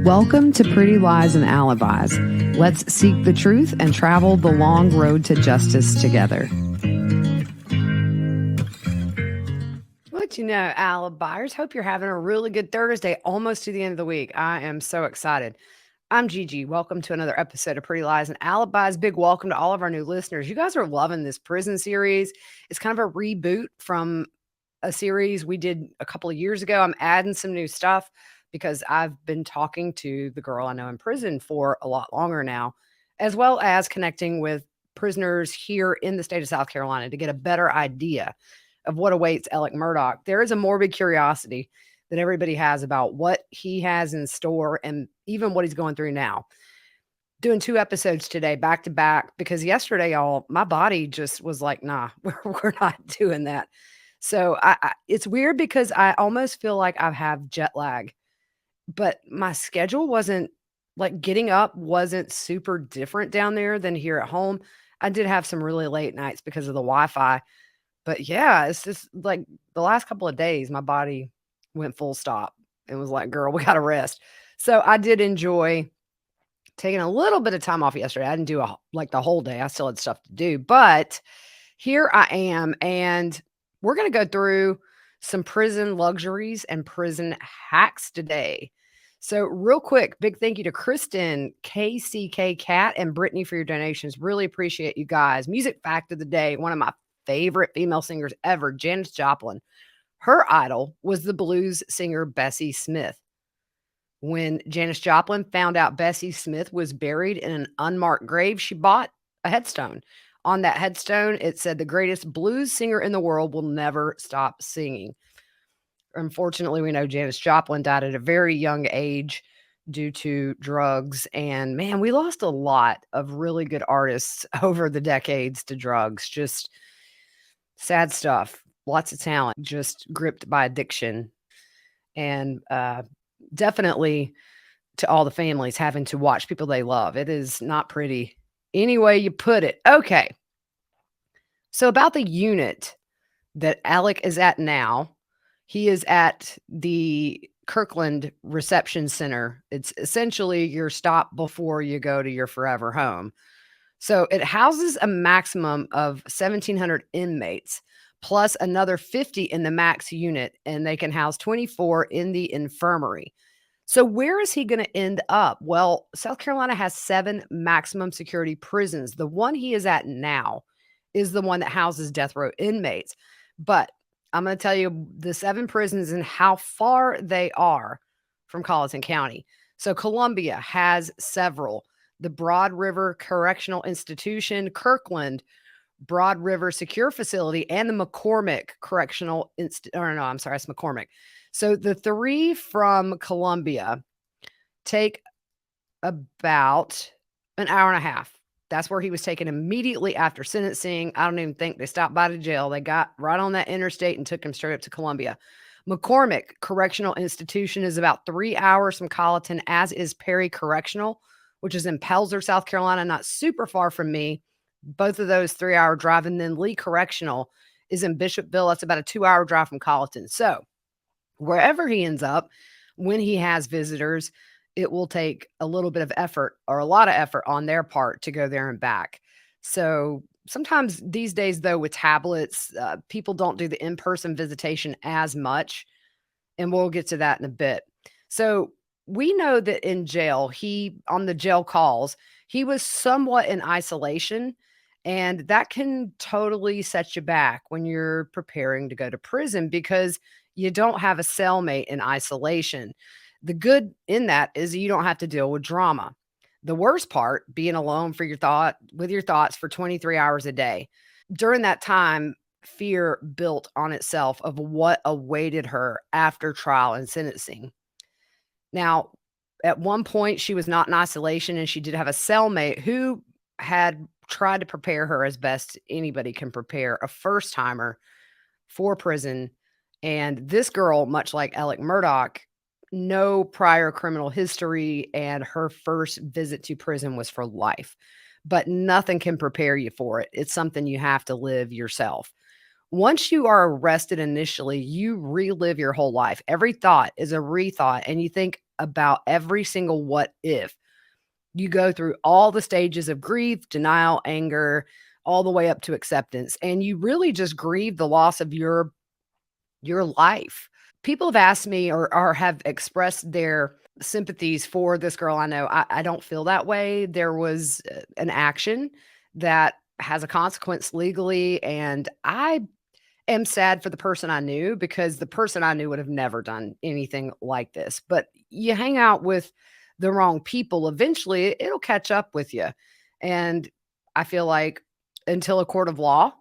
Welcome to Pretty Lies and Alibis. Let's seek the truth and travel the long road to justice together. What you know, Alibis. Hope you're having a really good Thursday, almost to the end of the week. I am so excited. I'm Gigi. Welcome to another episode of Pretty Lies and Alibis. Big welcome to all of our new listeners. You guys are loving this prison series. It's kind of a reboot from a series we did a couple of years ago. I'm adding some new stuff because I've been talking to the girl I know in prison for a lot longer now, as well as connecting with prisoners here in the state of South Carolina to get a better idea of what awaits Alec Murdaugh. There is a morbid curiosity that everybody has about what he has in store and even what he's going through now. Doing 2 episodes today back to back because yesterday, y'all, my body just was like, nah, we're not doing that. So it's weird because I almost feel like I have jet lag, but my schedule wasn't like getting up wasn't super different down there than here at home. I did have some really late nights because of the Wi-Fi, but yeah, it's just like the last couple of days, my body went full stop and was like, girl, we got to rest. So I did enjoy taking a little bit of time off yesterday. I didn't do like the whole day. I still had stuff to do, but here I am. And we're going to go through some prison luxuries and prison hacks today. So real quick, big thank you to Kristen, KCK Cat, and Brittany for your donations. Really appreciate you guys. Music fact of the day, one of my favorite female singers ever, Janis Joplin. Her idol was the blues singer Bessie Smith. When Janis Joplin found out Bessie Smith was buried in an unmarked grave, she bought a headstone. On that headstone, it said, "The greatest blues singer in the world will never stop singing." Unfortunately, we know Janis Joplin died at a very young age due to drugs. And man, we lost a lot of really good artists over the decades to drugs. Just sad stuff. Lots of talent just gripped by addiction. And definitely to all the families having to watch people they love. It is not pretty any way you put it. Okay. So about the unit that Alec is at now, he is at the Kirkland Reception Center. It's essentially your stop before you go to your forever home. So it houses a maximum of 1,700 inmates, plus another 50 in the max unit, and they can house 24 in the infirmary. So where is he going to end up? Well, South Carolina has 7 maximum security prisons. The one he is at now is the one that houses death row inmates. But I'm going to tell you the 7 prisons and how far they are from Colleton County. So Columbia has several. The Broad River Correctional Institution, Kirkland, Broad River Secure Facility, and the McCormick Correctional it's McCormick. So the 3 from Columbia take about an hour and a half. That's where he was taken immediately after sentencing. I don't even think they stopped by the jail. They got right on that interstate and took him straight up to Columbia. McCormick Correctional Institution is about 3 hours from Colleton, as is Perry Correctional, which is in Pelzer, South Carolina, not super far from me. Both of those 3-hour drive. And then Lee Correctional is in Bishopville. That's about a 2-hour drive from Colleton. So wherever he ends up, when he has visitors, it will take a little bit of effort or a lot of effort on their part to go there and back. So sometimes these days, though, with tablets, people don't do the in-person visitation as much. And we'll get to that in a bit. So we know that in jail, on the jail calls, he was somewhat in isolation. And that can totally set you back when you're preparing to go to prison because you don't have a cellmate in isolation. The good in that is you don't have to deal with drama. The worst part, being alone with your thoughts for 23 hours a day. During that time, fear built on itself of what awaited her after trial and sentencing. Now, at one point, she was not in isolation, and she did have a cellmate who had tried to prepare her as best anybody can prepare a first-timer for prison. And this girl, much like Alec Murdaugh, no prior criminal history, and her first visit to prison was for life. But nothing can prepare you for it. It's something you have to live yourself. Once you are arrested initially, you relive your whole life. Every thought is a rethought, and you think about every single what if. You go through all the stages of grief, denial, anger, all the way up to acceptance, and you really just grieve the loss of your life. People have asked me or have expressed their sympathies for this girl I know. I don't feel that way. There was, an action that has a consequence legally, and I am sad for the person I knew because the person I knew would have never done anything like this. But you hang out with the wrong people, eventually it'll catch up with you. And I feel like until a court of law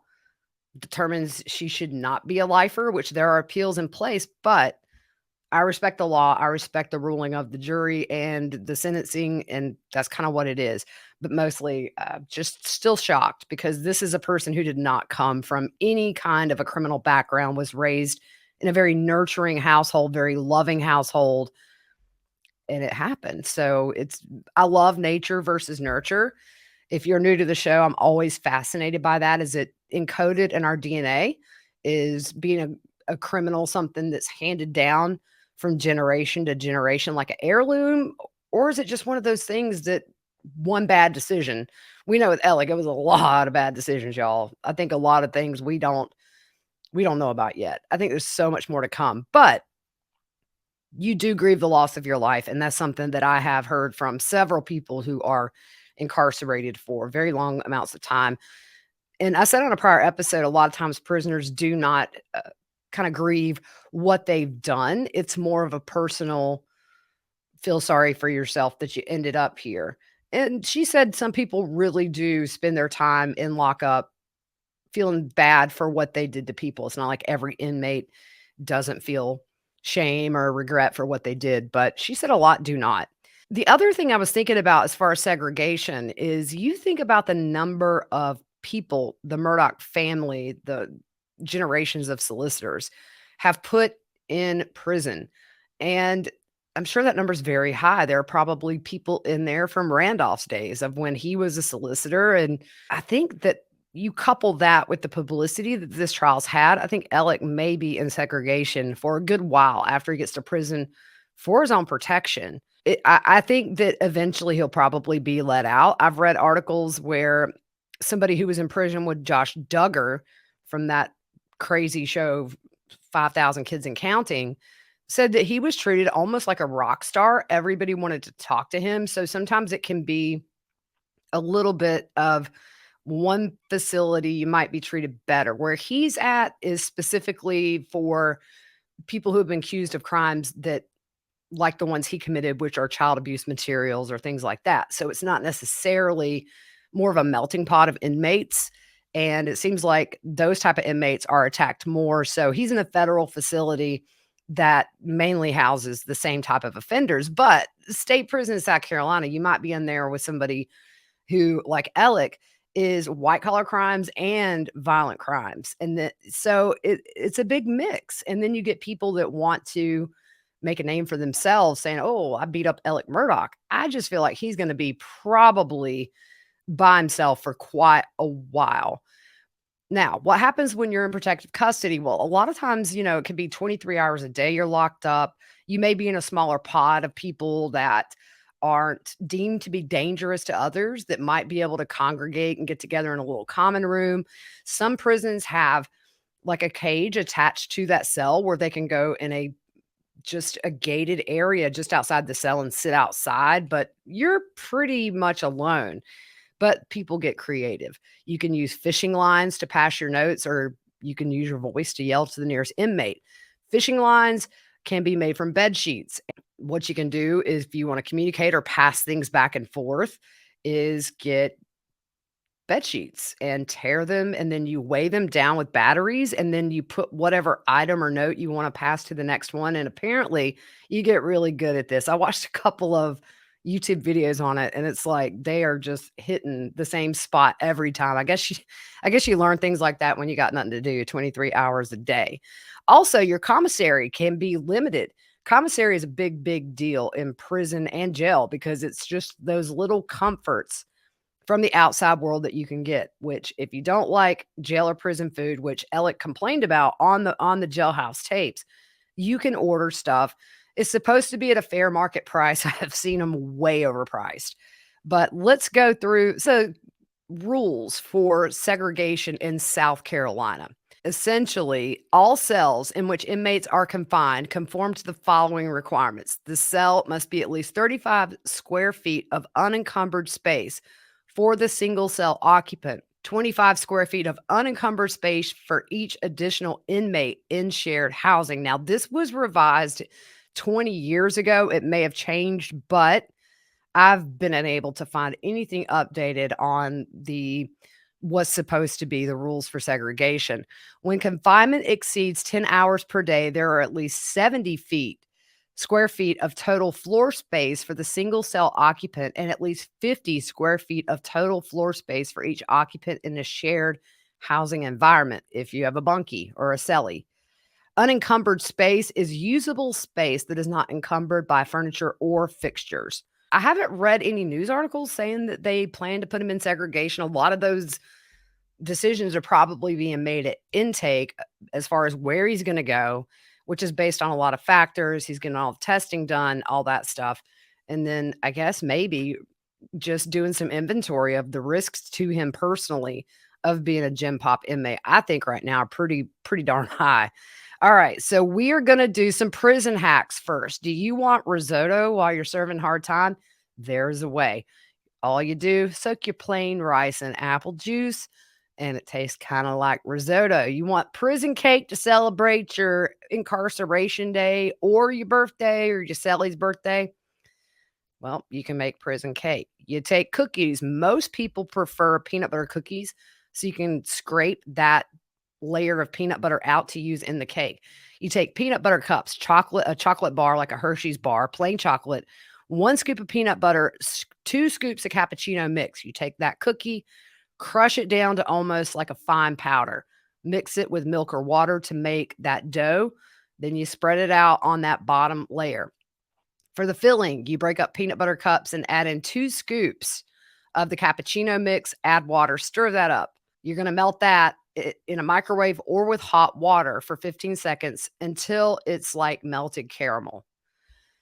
determines she should not be a lifer, which there are appeals in place, but I respect the law. I respect the ruling of the jury and the sentencing, and that's kind of what it is. But mostly, just still shocked because this is a person who did not come from any kind of a criminal background, was raised in a very nurturing household, very loving household, and it happened. So I love nature versus nurture. If you're new to the show, I'm always fascinated by that. Is it encoded in our DNA? Is being a criminal something that's handed down from generation to generation like an heirloom? Or is it just one of those things that one bad decision? We know with Alec, it was a lot of bad decisions, y'all. I think a lot of things we don't know about yet. I think there's so much more to come. But you do grieve the loss of your life, and that's something that I have heard from several people who are incarcerated for very long amounts of time. And I said on a prior episode, a lot of times prisoners do not, kinda grieve what they've done. It's more of a personal feel sorry for yourself that you ended up here. And she said some people really do spend their time in lockup feeling bad for what they did to people. It's not like every inmate doesn't feel shame or regret for what they did, but she said a lot do not. The other thing I was thinking about as far as segregation is you think about the number of people the Murdoch family, the generations of solicitors have put in prison. And I'm sure that number is very high. There are probably people in there from Randolph's days of when he was a solicitor. And I think that you couple that with the publicity that this trial's had. I think Alec may be in segregation for a good while after he gets to prison for his own protection. I think that eventually he'll probably be let out. I've read articles where somebody who was in prison with Josh Duggar from that crazy show, 5,000 Kids and Counting, said that he was treated almost like a rock star. Everybody wanted to talk to him. So sometimes it can be a little bit of one facility you might be treated better. Where he's at is specifically for people who have been accused of crimes that like the ones he committed, which are child abuse materials or things like that. So it's not necessarily more of a melting pot of inmates. And it seems like those type of inmates are attacked more. So he's in a federal facility that mainly houses the same type of offenders. But state prison in South Carolina, you might be in there with somebody who, like Alec, is white collar crimes and violent crimes. And that so it's a big mix. And then you get people that want to make a name for themselves saying, "Oh, I beat up Alec Murdoch." I just feel like he's gonna be probably by himself for quite a while. Now, what happens when you're in protective custody? Well, a lot of times, it can be 23 hours a day you're locked up. You may be in a smaller pod of people that aren't deemed to be dangerous to others that might be able to congregate and get together in a little common room. Some prisons have like a cage attached to that cell where they can go in a just a gated area just outside the cell and sit outside, but you're pretty much alone. But people get creative. You can use fishing lines to pass your notes, or you can use your voice to yell to the nearest inmate. Fishing lines can be made from bed sheets. What you can do is if you want to communicate or pass things back and forth is get bed sheets and tear them, and then you weigh them down with batteries, and then you put whatever item or note you wanna pass to the next one, and apparently, you get really good at this. I watched a couple of YouTube videos on it, and it's like they are just hitting the same spot every time. I guess you learn things like that when you got nothing to do 23 hours a day. Also, your commissary can be limited. Commissary is a big, big deal in prison and jail because it's just those little comforts from the outside world that you can get, which if you don't like jail or prison food, which Alec complained about on the jailhouse tapes, you can order stuff It's supposed to be at a fair market price. I have seen them way overpriced. But let's go through rules for segregation in South Carolina. Essentially, all cells in which inmates are confined conform to the following requirements. The cell must be at least 35 square feet of unencumbered space for the single cell occupant, 25 square feet of unencumbered space for each additional inmate in shared housing. Now, this was revised 20 years ago. It may have changed, but I've been unable to find anything updated on the what's supposed to be the rules for segregation. When confinement exceeds 10 hours per day, there are at least 70 square feet of total floor space for the single cell occupant and at least 50 square feet of total floor space for each occupant in a shared housing environment if you have a bunkie or a cellie. Unencumbered space is usable space that is not encumbered by furniture or fixtures. I haven't read any news articles saying that they plan to put him in segregation. A lot of those decisions are probably being made at intake as far as where he's going to go, which is based on a lot of factors. He's getting all the testing done, all that stuff. And then I guess maybe just doing some inventory of the risks to him personally of being a gym pop inmate. I think right now are pretty darn high. All right, so we are going to do some prison hacks first. Do you want risotto while you're serving hard time? There's a way. All you do, soak your plain rice in apple juice, and it tastes kind of like risotto. You want prison cake to celebrate your incarceration day or your birthday or your Sally's birthday? Well, you can make prison cake. You take cookies. Most people prefer peanut butter cookies, so you can scrape that layer of peanut butter out to use in the cake. You take peanut butter cups, a chocolate bar like a Hershey's bar, plain chocolate, 1 scoop of peanut butter, 2 scoops of cappuccino mix. You take that cookie, crush it down to almost like a fine powder. Mix it with milk or water to make that dough. Then you spread it out on that bottom layer. For the filling, you break up peanut butter cups and add in 2 scoops of the cappuccino mix, add water, stir that up. You're going to melt that in a microwave or with hot water for 15 seconds until it's like melted caramel.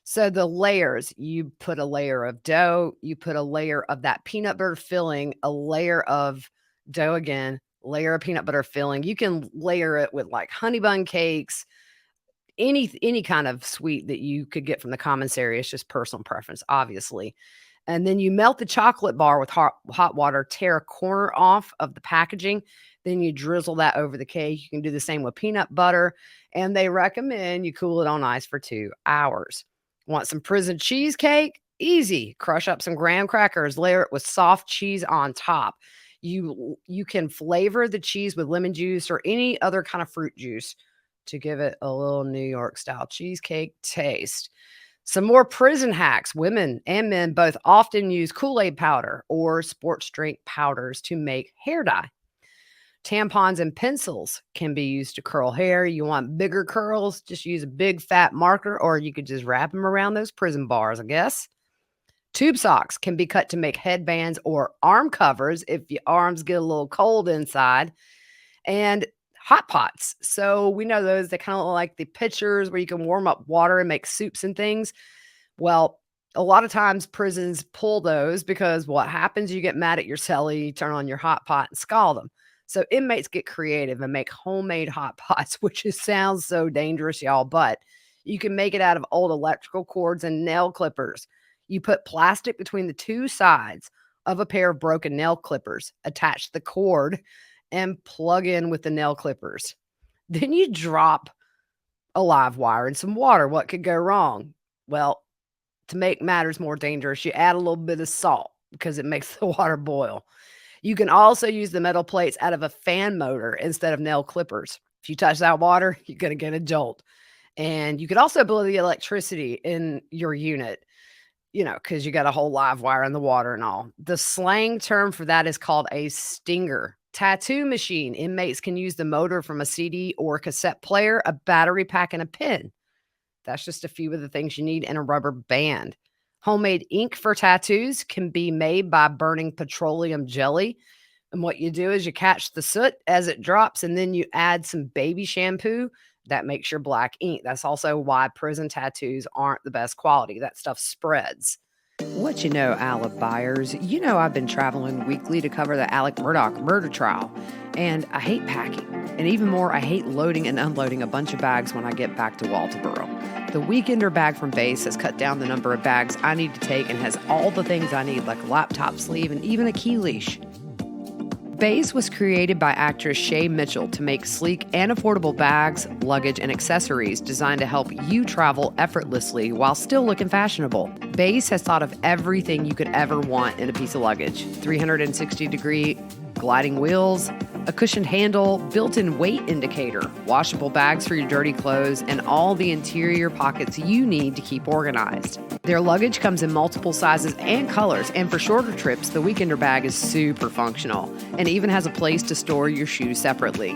So the layers, you put a layer of dough, you put a layer of that peanut butter filling, a layer of dough again, layer of peanut butter filling. You can layer it with like honey bun cakes, any kind of sweet that you could get from the commissary. It's just personal preference, obviously. And then you melt the chocolate bar with hot water, tear a corner off of the packaging. Then you drizzle that over the cake. You can do the same with peanut butter. And they recommend you cool it on ice for 2 hours. Want some prison cheesecake? Easy. Crush up some graham crackers, layer it with soft cheese on top. You can flavor the cheese with lemon juice or any other kind of fruit juice to give it a little New York style cheesecake taste. Some more prison hacks. Women and men both often use Kool-Aid powder or sports drink powders to make hair dye. Tampons and pencils can be used to curl hair. You want bigger curls, just use a big fat marker, or you could just wrap them around those prison bars, I guess. Tube socks can be cut to make headbands or arm covers if your arms get a little cold inside. And hot pots. So we know those, they kind of look like the pitchers where you can warm up water and make soups and things. Well, a lot of times prisons pull those because what happens, you get mad at your cellie, you turn on your hot pot and scald them. So inmates get creative and make homemade hot pots, which sounds so dangerous, y'all, but you can make it out of old electrical cords and nail clippers. You put plastic between the 2 sides of a pair of broken nail clippers, attach the cord, and plug in with the nail clippers. Then you drop a live wire in some water. What could go wrong? Well, to make matters more dangerous, you add a little bit of salt because it makes the water boil. You can also use the metal plates out of a fan motor instead of nail clippers. If you touch that water, you're going to get a jolt. And you could also blow the electricity in your unit, because you got a whole live wire in the water and all. The slang term for that is called a stinger. Tattoo machine. Inmates can use the motor from a CD or cassette player, a battery pack, and a pen. That's just a few of the things you need, and a rubber band. Homemade ink for tattoos can be made by burning petroleum jelly. And what you do is you catch the soot as it drops, and then you add some baby shampoo That makes your black ink. That's also why prison tattoos aren't the best quality. That stuff spreads. What you know, Alibuyers, you know I've been traveling weekly to cover the Alec Murdaugh murder trial, and I hate packing. And even more, I hate loading and unloading a bunch of bags when I get back to Walterboro. The Weekender bag from Base has cut down the number of bags I need to take and has all the things I need, like a laptop sleeve and even a key leash. Base was created by actress Shay Mitchell to make sleek and affordable bags, luggage, and accessories designed to help you travel effortlessly while still looking fashionable. Base has thought of everything you could ever want in a piece of luggage: 360-degree gliding wheels, a cushioned handle, built-in weight indicator, washable bags for your dirty clothes, and all the interior pockets you need to keep organized. Their luggage comes in multiple sizes and colors, and for shorter trips, the Weekender bag is super functional and even has a place to store your shoes separately.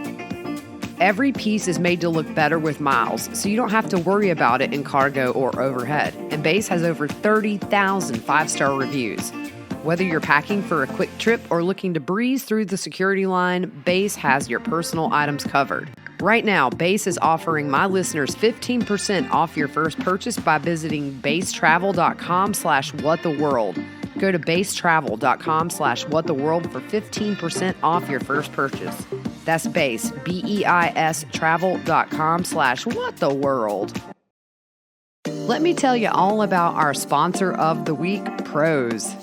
Every piece is made to look better with miles, so you don't have to worry about it in cargo or overhead. And Base has over 30,000 five-star reviews. Whether you're packing for a quick trip or looking to breeze through the security line, Base has your personal items covered. Right now, Base is offering my listeners 15% off your first purchase by visiting basetravel.com/whattheworld. Go to basetravel.com/whattheworld for 15% off your first purchase. That's Base, BEIS travel.com/whattheworld. Let me tell you all about our sponsor of the week, Pros.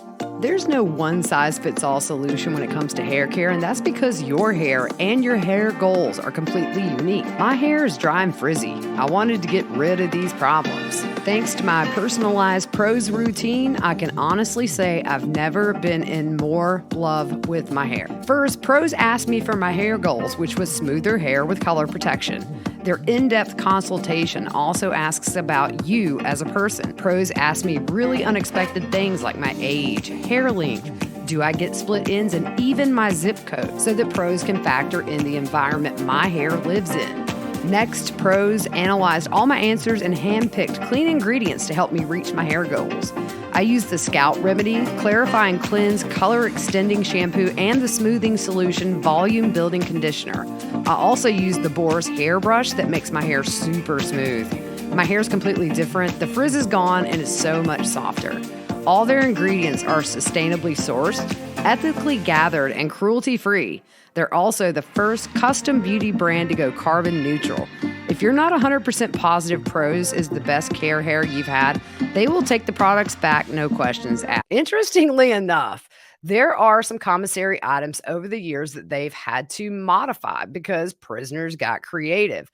There's no one-size-fits-all solution when it comes to hair care, and that's because your hair and your hair goals are completely unique. My hair is dry and frizzy. I wanted to get rid of these problems. Thanks to my personalized Pros routine, I can honestly say I've never been in more love with my hair. First, Pros asked me for my hair goals, which was smoother hair with color protection. Their in-depth consultation also asks about you as a person. Pros ask me really unexpected things like my age, hair length, do I get split ends, and even my zip code, so that Pros can factor in the environment my hair lives in. Next, Pros analyzed all my answers and handpicked clean ingredients to help me reach my hair goals. I used the Scalp Remedy, Clarify and Cleanse, Color Extending Shampoo, and the Smoothing Solution Volume Building Conditioner. I also used the Boar's Hairbrush that makes my hair super smooth. My hair is completely different, the frizz is gone, and it's so much softer. All their ingredients are sustainably sourced, ethically gathered, and cruelty-free. They're also the first custom beauty brand to go carbon neutral. If you're not 100% positive Pros is the best care hair you've had, they will take the products back, no questions asked. Interestingly enough, there are some commissary items over the years that they've had to modify because prisoners got creative.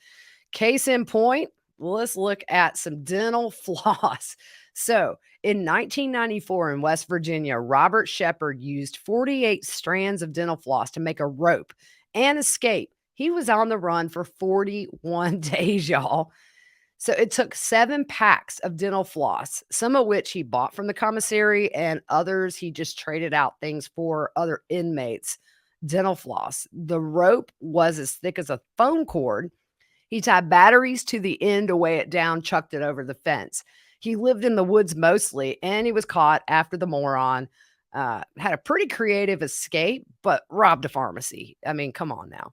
Case in point, let's look at some dental floss. So, in 1994 in West Virginia, Robert Shepard used 48 strands of dental floss to make a rope and escape. He was on the run for 41 days, y'all. So it took 7 packs of dental floss, some of which he bought from the commissary and others he just traded out things for other inmates. Dental floss. The rope was as thick as a phone cord. He tied batteries to the end to weigh it down, chucked it over the fence. He lived in the woods mostly, and he was caught after the moron had a pretty creative escape, but robbed a pharmacy. I mean, come on now.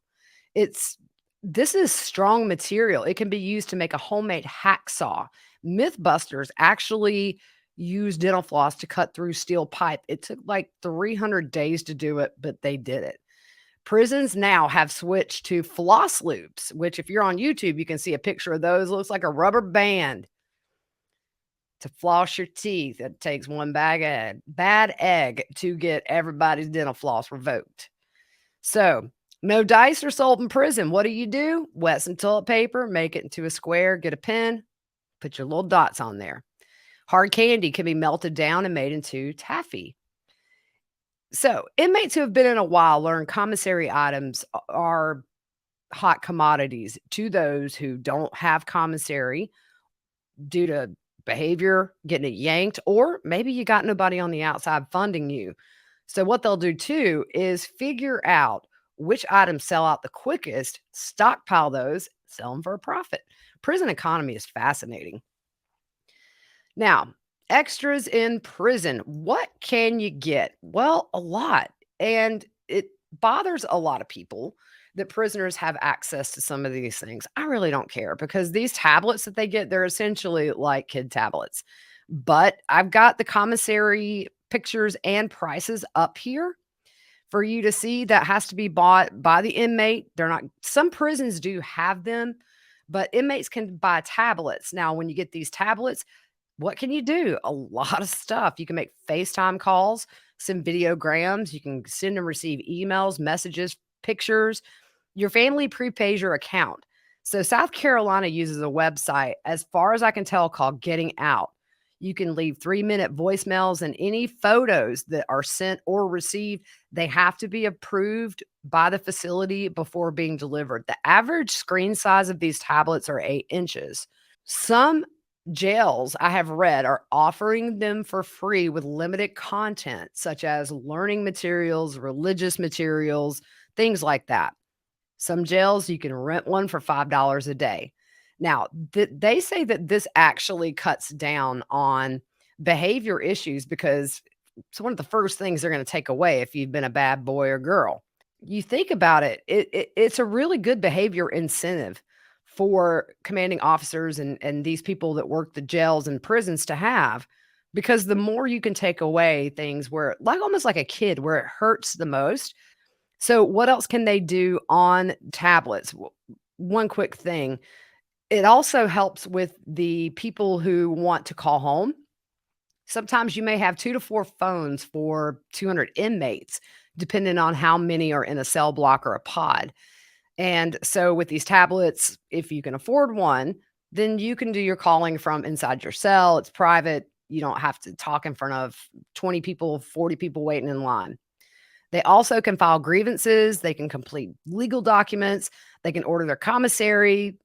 This is strong material. It can be used to make a homemade hacksaw. Mythbusters actually used dental floss to cut through steel pipe. It took like 300 days to do it, but they did it. Prisons now have switched to floss loops, which if you're on YouTube, you can see a picture of those. Looks like a rubber band to floss your teeth. It takes one bad egg to get everybody's dental floss revoked. So, no dice are sold in prison. What do? Wet some toilet paper, make it into a square, get a pen, put your little dots on there. Hard candy can be melted down and made into taffy. So, inmates who have been in a while learn commissary items are hot commodities to those who don't have commissary due to behavior, getting it yanked, or maybe you got nobody on the outside funding you. So, what they'll do too is figure out which items sell out the quickest, stockpile those, sell them for a profit. Prison economy is fascinating. Now, extras in prison. What can you get? Well, a lot. And it bothers a lot of people that prisoners have access to some of these things. I really don't care because these tablets that they get, they're essentially like kid tablets. But I've got the commissary pictures and prices up here for you to see. That has to be bought by the inmate. They're not, some prisons do have them, but inmates can buy tablets. Now, when you get these tablets, what can you do? A lot of stuff. You can make FaceTime calls, send videograms, you can send and receive emails, messages, pictures. Your family prepays your account. So South Carolina uses a website, as far as I can tell, called Getting Out. You can leave 3-minute voicemails, and any photos that are sent or received, they have to be approved by the facility before being delivered. The average screen size of these tablets are 8 inches. Some jails I have read are offering them for free with limited content, such as learning materials, religious materials, things like that. Some jails, you can rent one for $5 a day. Now, they say that this actually cuts down on behavior issues because it's one of the first things they're going to take away if you've been a bad boy or girl. You think about it, it's a really good behavior incentive for commanding officers and these people that work the jails and prisons to have, because the more you can take away things where, like, almost like a kid, where it hurts the most. So what else can they do on tablets? One quick thing, it also helps with the people who want to call home. Sometimes you may have 2 to 4 phones for 200 inmates, depending on how many are in a cell block or a pod. And so with these tablets, if you can afford one, then you can do your calling from inside your cell. It's private. You don't have to talk in front of 20 people, 40 people waiting in line. They also can file grievances. They can complete legal documents. They can order their commissary.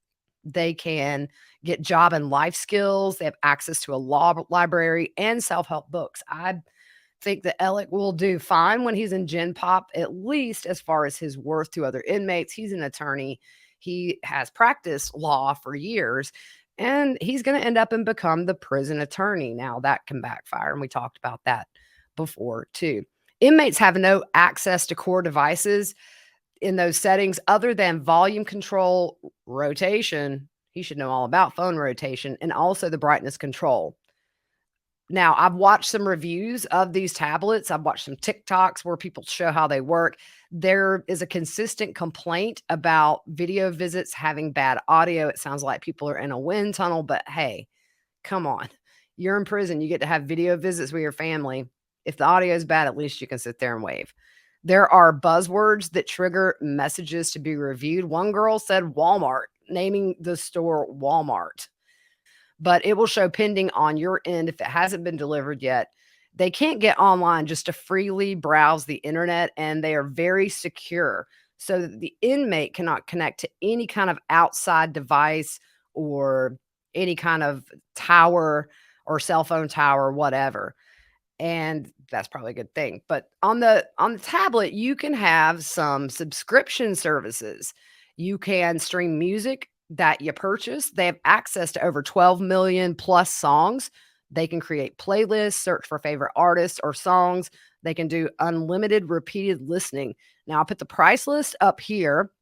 They can get job and life skills. They have access to a law library and self-help books. I think that Alec will do fine when he's in Gen Pop, at least as far as his worth to other inmates. He's an attorney. He has practiced law for years, and he's going to end up and become the prison attorney. Now, that can backfire, and we talked about that before too. Inmates have no access to core devices in those settings other than volume control, rotation. He should know all about phone rotation, and also the brightness control. Now, I've watched some reviews of these tablets. I've watched some TikToks where people show how they work. There is a consistent complaint about video visits having bad audio. It sounds like people are in a wind tunnel, but hey, come on. You're in prison. You get to have video visits with your family. If the audio is bad, at least you can sit there and wave. There are buzzwords that trigger messages to be reviewed. One girl said Walmart, naming the store Walmart, but it will show pending on your end if it hasn't been delivered yet. They can't get online just to freely browse the internet, and they are very secure so that the inmate cannot connect to any kind of outside device or any kind of tower or cell phone tower, whatever. And that's probably a good thing. But on the tablet, you can have some subscription services. You can stream music that you purchase. They have access to over 12 million plus songs. They can create playlists, search for favorite artists or songs. They can do unlimited repeated listening. Now, I'll put the price list up here.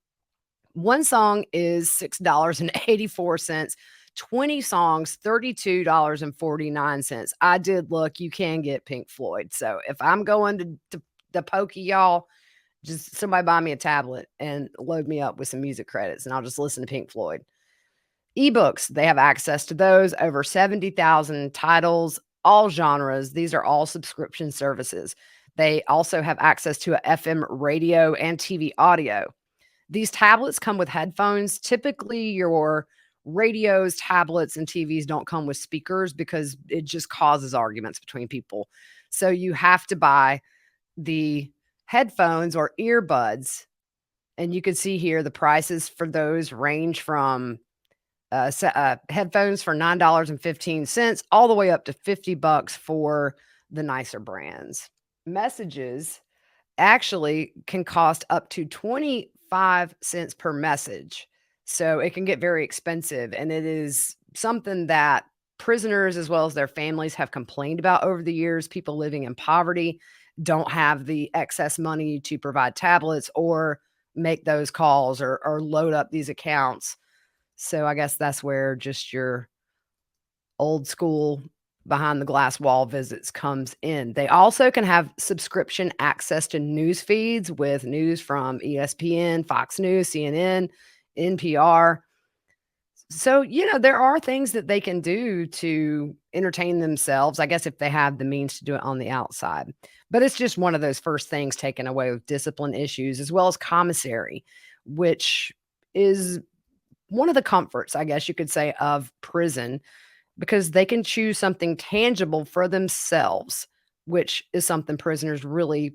One song is $6.84. 20 songs, $32.49. I did look, you can get Pink Floyd. So if I'm going to the pokey, y'all, just somebody buy me a tablet and load me up with some music credits, and I'll just listen to Pink Floyd. Ebooks, they have access to those, over 70,000 titles, all genres. These are all subscription services. They also have access to a FM radio and TV audio. These tablets come with headphones. Typically, your radios, tablets, and TVs don't come with speakers because it just causes arguments between people. So you have to buy the headphones or earbuds. And you can see here the prices for those range from headphones for $9.15 all the way up to $50 for the nicer brands. Messages actually can cost up to 25 cents per message. So it can get very expensive. And it is something that prisoners, as well as their families, have complained about over the years. People living in poverty don't have the excess money to provide tablets or make those calls or load up these accounts. So I guess that's where just your old school behind the glass wall visits comes in. They also can have subscription access to news feeds with news from ESPN, Fox News, CNN, NPR. So, there are things that they can do to entertain themselves, I guess, if they have the means to do it on the outside. But it's just one of those first things taken away with discipline issues, as well as commissary, which is one of the comforts, I guess you could say, of prison, because they can choose something tangible for themselves, which is something prisoners really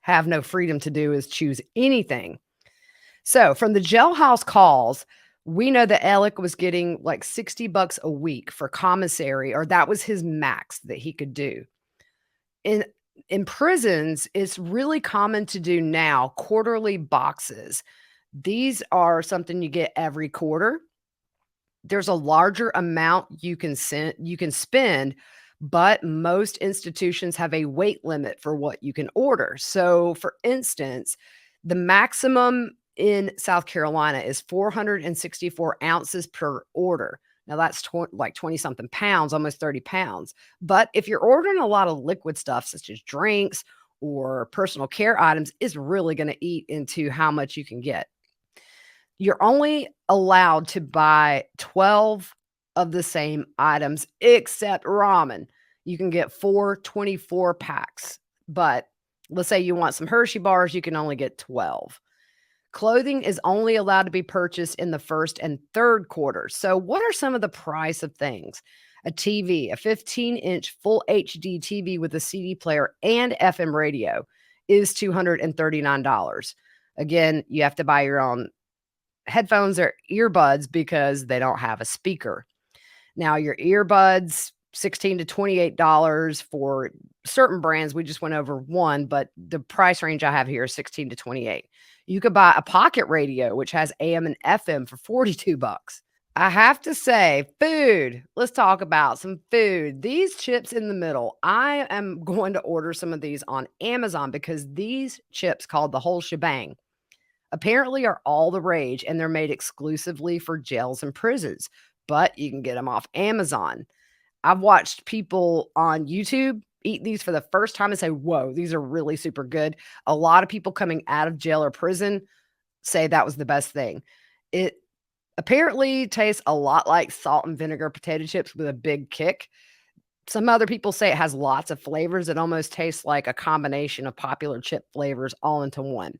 have no freedom to do, is choose anything. So, from the jailhouse calls, we know that Alec was getting like $60 a week for commissary, or that was his max that he could do. In in prisons, it's really common to do now quarterly boxes. These are something you get every quarter. There's a larger amount you can spend, but most institutions have a weight limit for what you can order. So, for instance, the maximum in South Carolina is 464 ounces per order. Now that's like 20 something pounds, almost 30 pounds. But if you're ordering a lot of liquid stuff, such as drinks or personal care items, it's really going to eat into how much you can get. You're only allowed to buy 12 of the same items except ramen. You can get 4 packs, but let's say you want some Hershey bars, you can only get 12. Clothing is only allowed to be purchased in the first and third quarters. So, what are some of the price of things? A TV, a 15-inch full HD TV with a CD player and FM radio is $239. Again, you have to buy your own headphones or earbuds because they don't have a speaker. Now, your earbuds, $16 to $28 for certain brands. We just went over one, but the price range I have here is 16 to 28. You could buy a pocket radio, which has AM and FM for $42. I have to say, food. Let's talk about some food. These chips in the middle, I am going to order some of these on Amazon because these chips, called the whole shebang, apparently are all the rage, and they're made exclusively for jails and prisons, but you can get them off Amazon. I've watched people on YouTube eat these for the first time and say, "Whoa, these are really super good." A lot of people coming out of jail or prison say that was the best thing. It apparently tastes a lot like salt and vinegar potato chips with a big kick. Some other people say it has lots of flavors. It almost tastes like a combination of popular chip flavors all into one.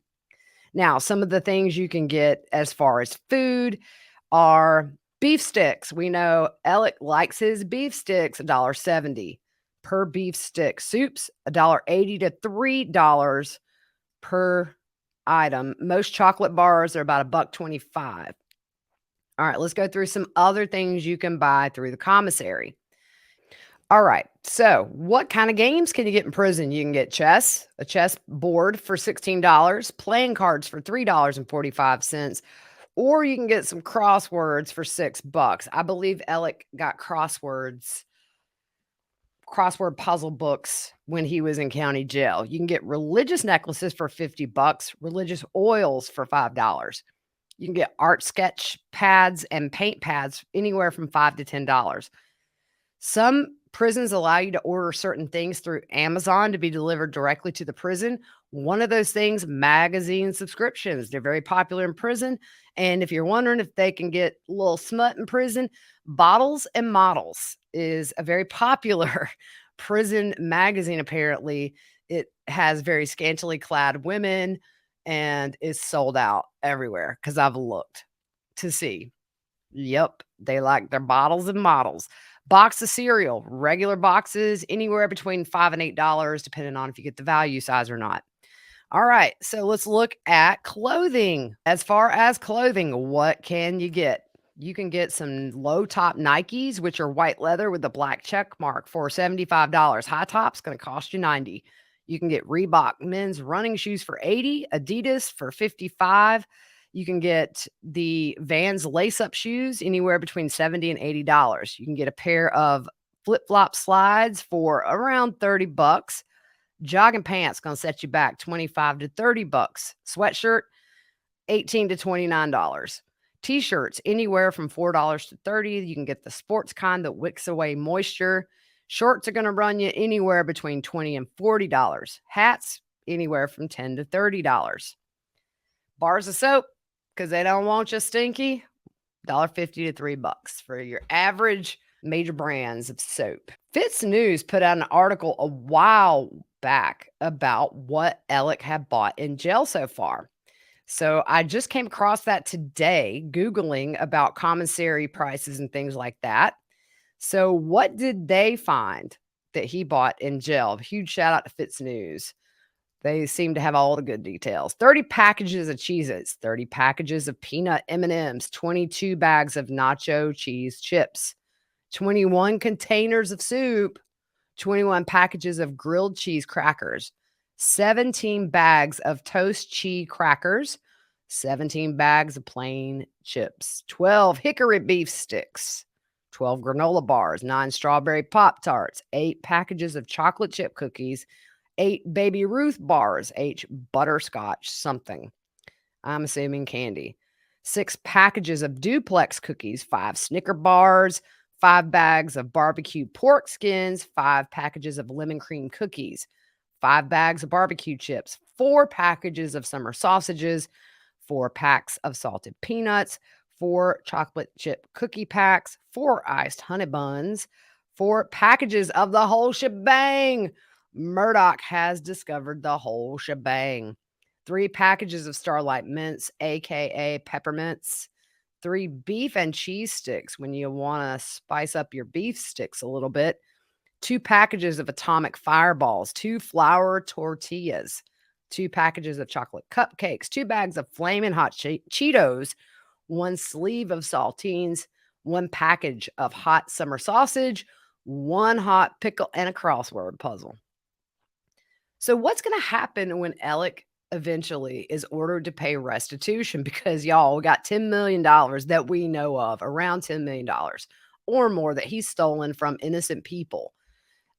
Now, some of the things you can get as far as food are beef sticks. We know Alec likes his beef sticks, $1.70 per beef stick. Soups, $1.80 to $3 per item. Most chocolate bars are about $1.25. All right, let's go through some other things you can buy through the commissary. All right. So, what kind of games can you get in prison? You can get chess, a chess board for $16, playing cards for $3.45, or you can get some crosswords for $6. I believe Alec got crossword puzzle books when he was in county jail. You can get religious necklaces for $50, religious oils for $5. You can get art sketch pads and paint pads anywhere from $5 to $10. Some prisons allow you to order certain things through Amazon to be delivered directly to the prison. One of those things, magazine subscriptions. They're very popular in prison. And if you're wondering if they can get a little smut in prison, Bottles and Models is a very popular prison magazine, apparently. It has very scantily clad women and is sold out everywhere because I've looked to see. Yep, they like their bottles and models. Box of cereal, regular boxes, anywhere between $5 and $8, depending on if you get the value size or not. All right, so let's look at clothing. As far as clothing, what can you get? You can get some low top Nikes, which are white leather with a black check mark, for $75. High top's going to cost you $90. You can get Reebok men's running shoes for $80, Adidas for $55. You can get the Vans lace-up shoes anywhere between $70 and $80. You can get a pair of flip-flop slides for around $30. Jogging pants gonna set you back $25 to $30. Sweatshirt, $18 to $29. T-shirts anywhere from $4 to 30. You can get the sports kind that wicks away moisture. Shorts are going to run you anywhere between $20 and $40. Hats anywhere from $10 to $30. Bars of soap, because they don't want you stinky, $1.50 to $3 for your average major brands of soap. Fitz News put out an article a while back about what Alec had bought in jail so far. So I just came across that today, Googling about commissary prices and things like that. So what did they find that he bought in jail? Huge shout out to Fitz News. They seem to have all the good details. 30 packages of Cheez-Its, 30 packages of peanut M&Ms, 22 bags of nacho cheese chips, 21 containers of soup, 21 packages of grilled cheese crackers, 17 bags of toast cheese crackers, 17 bags of plain chips, 12 hickory beef sticks, 12 granola bars, 9 strawberry Pop-Tarts, 8 packages of chocolate chip cookies, 8 Baby Ruth bars, 8 butterscotch something. I'm assuming candy. 6 packages of duplex cookies, 5 Snicker bars, 5 bags of barbecue pork skins, 5 packages of lemon cream cookies, 5 bags of barbecue chips, 4 packages of summer sausages, 4 packs of salted peanuts, 4 chocolate chip cookie packs, 4 iced honey buns, 4 packages of the whole shebang. Murdoch has discovered the whole shebang. 3 packages of Starlight Mints, aka peppermints. 3 beef and cheese sticks when you want to spice up your beef sticks a little bit. 2 packages of Atomic Fireballs, 2 flour tortillas, 2 packages of chocolate cupcakes, 2 bags of Flamin' Hot Cheetos, 1 sleeve of saltines, 1 package of hot summer sausage, 1 hot pickle, and a crossword puzzle. So what's going to happen when Alec eventually is ordered to pay restitution? Because y'all, we got $10 million that we know of, around $10 million or more that he's stolen from innocent people.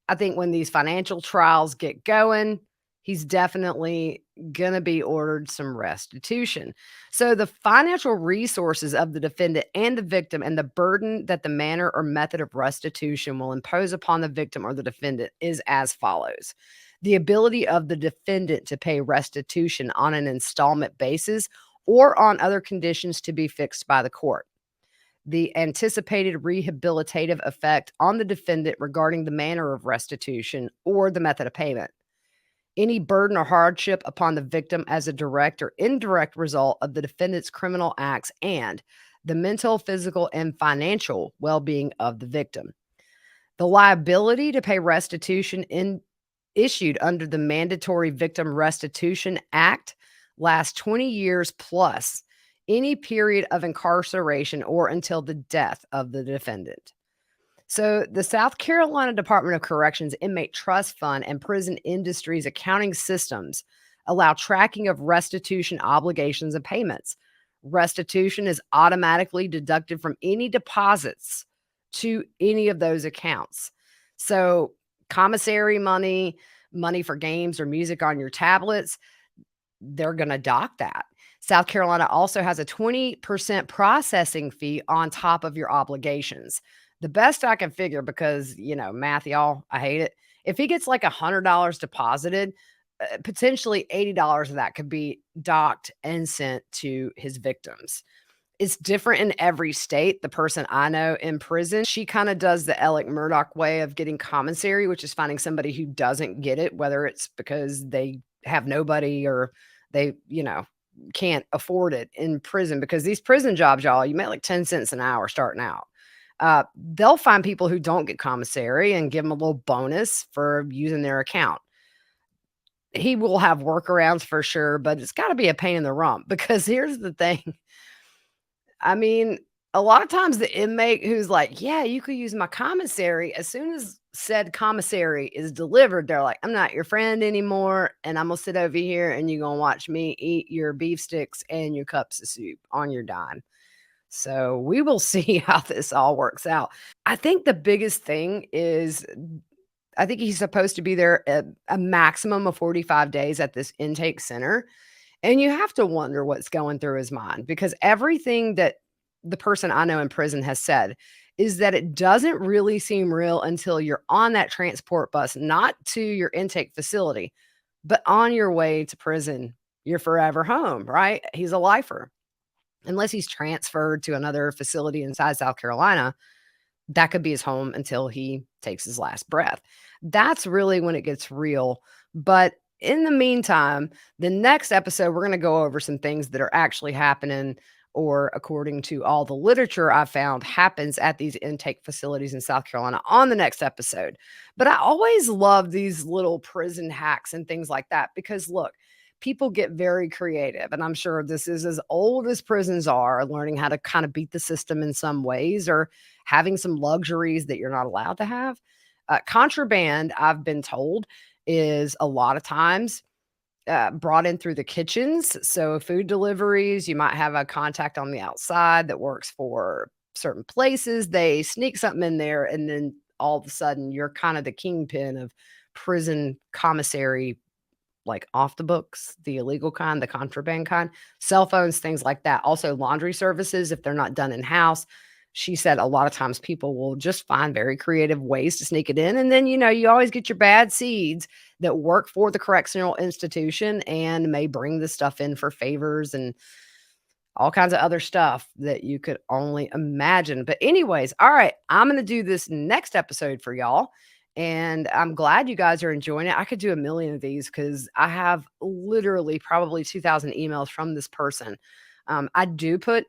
I think when these financial trials get going, he's definitely going to be ordered some restitution. So the financial resources of the defendant and the victim and the burden that the manner or method of restitution will impose upon the victim or the defendant is as follows. The ability of the defendant to pay restitution on an installment basis or on other conditions to be fixed by the court. The anticipated rehabilitative effect on the defendant regarding the manner of restitution or the method of payment. Any burden or hardship upon the victim as a direct or indirect result of the defendant's criminal acts and the mental, physical, and financial well-being of the victim. The liability to pay restitution issued under the Mandatory Victim Restitution Act lasts 20 years plus any period of incarceration or until the death of the defendant. So the South Carolina Department of Corrections Inmate Trust Fund and prison industry's accounting systems allow tracking of restitution obligations and payments. Restitution is automatically deducted from any deposits to any of those accounts. So commissary money, money for games or music on your tablets, they're going to dock that. South Carolina also has a 20% processing fee on top of your obligations. The best I can figure, because, math, y'all, I hate it. If he gets like $100 deposited, potentially $80 of that could be docked and sent to his victims. It's different in every state. The person I know in prison, she kind of does the Alec Murdoch way of getting commissary, which is finding somebody who doesn't get it, whether it's because they have nobody or they, can't afford it in prison. Because these prison jobs, y'all, you make like 10 cents an hour starting out. They'll find people who don't get commissary and give them a little bonus for using their account. He will have workarounds for sure, but it's got to be a pain in the rump, because here's the thing. I mean, a lot of times the inmate who's like, yeah, you could use my commissary, as soon as said commissary is delivered, they're like, I'm not your friend anymore. And I'm going to sit over here and you're going to watch me eat your beef sticks and your cups of soup on your dime. So we will see how this all works out. I think the biggest thing is, I think he's supposed to be there a maximum of 45 days at this intake center. And you have to wonder what's going through his mind because everything that the person I know in prison has said is that it doesn't really seem real until you're on that transport bus, not to your intake facility, but on your way to prison, your forever home, right? He's a lifer. Unless he's transferred to another facility inside South Carolina, that could be his home until he takes his last breath. That's really when it gets real. But in the meantime, the next episode, we're going to go over some things that are actually happening, or according to all the literature I found, happens at these intake facilities in South Carolina on the next episode. But I always love these little prison hacks and things like that because look, people get very creative. And I'm sure this is as old as prisons are, learning how to kind of beat the system in some ways or having some luxuries that you're not allowed to have. Contraband, I've been told, is a lot of times brought in through the kitchens. So, food deliveries, you might have a contact on the outside that works for certain places. They sneak something in there, and then all of a sudden, you're kind of the kingpin of prison commissary, like off the books, the illegal kind, the contraband kind, cell phones, things like that. Also, laundry services, if they're not done in house. She said a lot of times people will just find very creative ways to sneak it in. And then, you always get your bad seeds that work for the correctional institution and may bring the stuff in for favors and all kinds of other stuff that you could only imagine. But, anyways, all right, I'm going to do this next episode for y'all. And I'm glad you guys are enjoying it. I could do a million of these because I have literally probably 2,000 emails from this person. I do put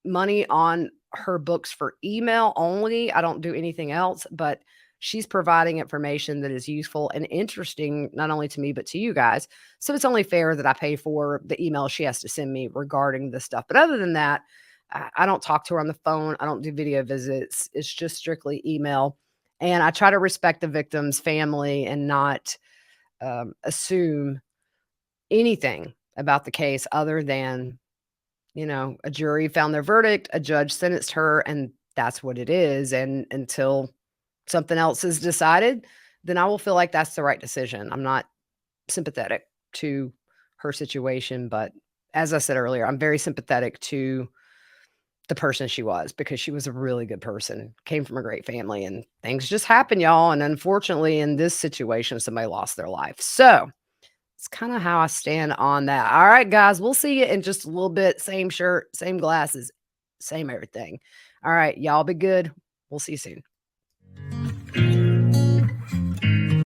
money on her books for email only. I don't do anything else, but she's providing information that is useful and interesting, not only to me, but to you guys. So it's only fair that I pay for the email she has to send me regarding this stuff. But other than that, I don't talk to her on the phone. I don't do video visits. It's just strictly email. And I try to respect the victim's family and not assume anything about the case other than, a jury found their verdict, a judge sentenced her, and that's what it is. And until something else is decided, then I will feel like that's the right decision. I'm not sympathetic to her situation, but as I said earlier, I'm very sympathetic to the person she was because she was a really good person, came from a great family, and things just happen, y'all. And unfortunately, in this situation, somebody lost their life. So it's kind of how I stand on that. All right, guys, we'll see you in just a little bit. Same shirt, same glasses, same everything. All right, y'all be good. We'll see you soon.